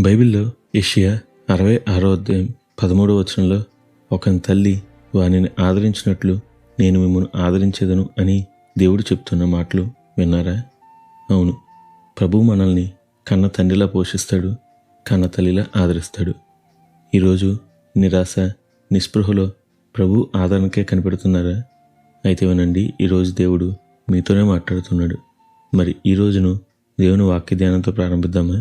బైబిల్లో యెషయా 66:13 ఒకని తల్లి వానిని ఆదరించినట్లు నేను మిమ్మల్ని ఆదరించేదను అని దేవుడు చెప్తున్న మాటలు విన్నారా? అవును, ప్రభువు మనల్ని కన్న తండ్రిలా పోషిస్తాడు, కన్న తల్లిలా ఆదరిస్తాడు. ఈరోజు నిరాశ, నిస్పృహలో ప్రభు ఆదరణకే కనిపెడుతున్నారా? అయితే వినండి, ఈరోజు దేవుడు మీతోనే మాట్లాడుతున్నాడు. మరి ఈ రోజును దేవుని వాక్య ధ్యానంతో ప్రారంభిద్దామా?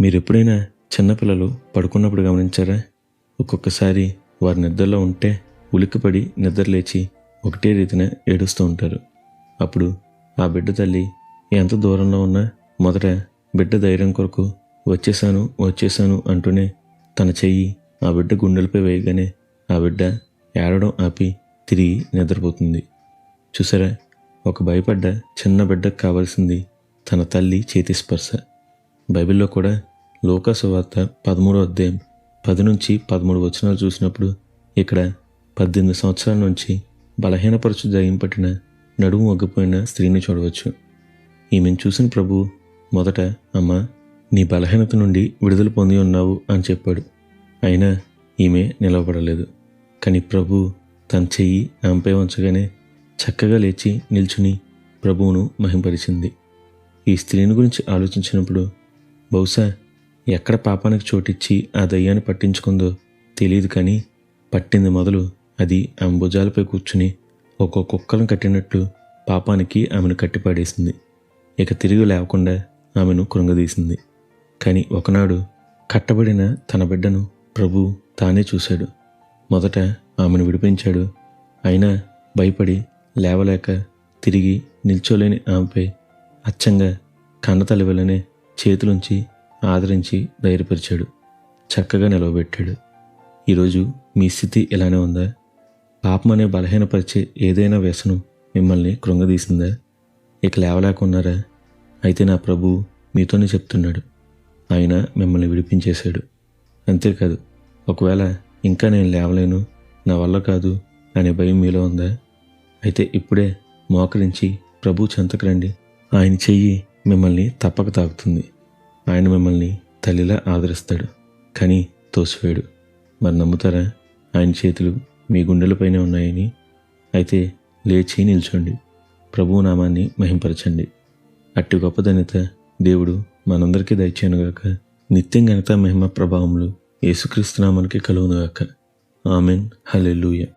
మీరు ఎప్పుడైనా చిన్నపిల్లలు పడుకున్నప్పుడు గమనించారా? ఒక్కొక్కసారి వారి నిద్రలో ఉంటే ఉలిక్కిపడి నిద్రలేచి ఒకటే రీతిన ఏడుస్తూ ఉంటారు. అప్పుడు ఆ బిడ్డ తల్లి ఎంత దూరంలో ఉన్నా మొదట బిడ్డ ధైర్యం కొరకు వచ్చేసాను అంటూనే తన చెయ్యి ఆ బిడ్డ గుండెలపై వేయగానే ఆ బిడ్డ ఏడవడం ఆపి తిరిగి నిద్రపోతుంది. చూసారా, ఒక భయపడ్డ చిన్న బిడ్డకు కావాల్సింది తన తల్లి చేతి స్పర్శ. బైబిల్లో కూడా లూకా సువార్త 13:10-13 చూసినప్పుడు ఇక్కడ 18 సంవత్సరాల నుంచి బలహీనపరచు దయ్యం పట్టిన నడుము వగ్గిపోయిన స్త్రీని చూడవచ్చు. ఈమెను చూసిన ప్రభువు మొదట, అమ్మా, నీ బలహీనత నుండి విడుదల పొంది ఉన్నావు అని చెప్పాడు. అయినా ఈమె నిలవబడలేదు. కానీ ప్రభువు తన చెయ్యి ఆమెపై ఉంచగానే చక్కగా లేచి నిల్చుని ప్రభువును మహింపరిచింది. ఈ స్త్రీని గురించి ఆలోచించినప్పుడు బహుశా ఎక్కడ పాపానికి చోటిచ్చి ఆ దయ్యాన్ని పట్టించుకుందో తెలియదు, కానీ పట్టింది మొదలు అది ఆమె భుజాలపై కూర్చుని ఒక్కో కుక్కలను కట్టినట్లు పాపానికి ఆమెను కట్టిపాడేసింది. ఇక తిరిగి లేవకుండా ఆమెను కృంగదీసింది. కానీ ఒకనాడు కట్టబడిన తన బిడ్డను ప్రభు తానే చూశాడు. మొదట ఆమెను విడిపించాడు. అయినా భయపడి లేవలేక తిరిగి నిల్చోలేని ఆమెపై అచ్చంగా కన్నతల్లి వలనే చేతులుంచి ఆదరించి ధైర్యపరిచాడు, చక్కగా నిలవబెట్టాడు. ఈరోజు మీ స్థితి ఇలానే ఉందా? పాపం అనే బలహీనపరిచే ఏదైనా వ్యసనం మిమ్మల్ని కృంగదీసిందా? ఇక లేవలేకున్నారా? అయితే నా ప్రభువు మీతోనే చెప్తున్నాడు, ఆయన మిమ్మల్ని విడిపించేశాడు. అంతేకాదు, ఒకవేళ ఇంకా నేను లేవలేను, నా వల్ల కాదు అనే భయం మీలో ఉందా? అయితే ఇప్పుడే మోకరించి ప్రభు చెంతకు రండి. ఆయన చెయ్యి మిమ్మల్ని తప్పక తాకుతుంది. ఆయన మిమ్మల్ని తల్లిలా ఆదరిస్తాడు, కానీ తోసివేయడు. మరి నమ్ముతారా ఆయన చేతులు మీ గుండెలపైనే ఉన్నాయని? అయితే లేచి నిల్చోండి, ప్రభువు నామాన్ని మహింపరచండి. అట్టి గొప్ప ధన్యత దేవుడు మనందరికీ దయచేయనుగాక. నిత్యం ఘనత, మహిమ, ప్రభావములు యేసుక్రీస్తు నామానికి కలుగునుగాక. ఆమెన్. హల్లెలూయా.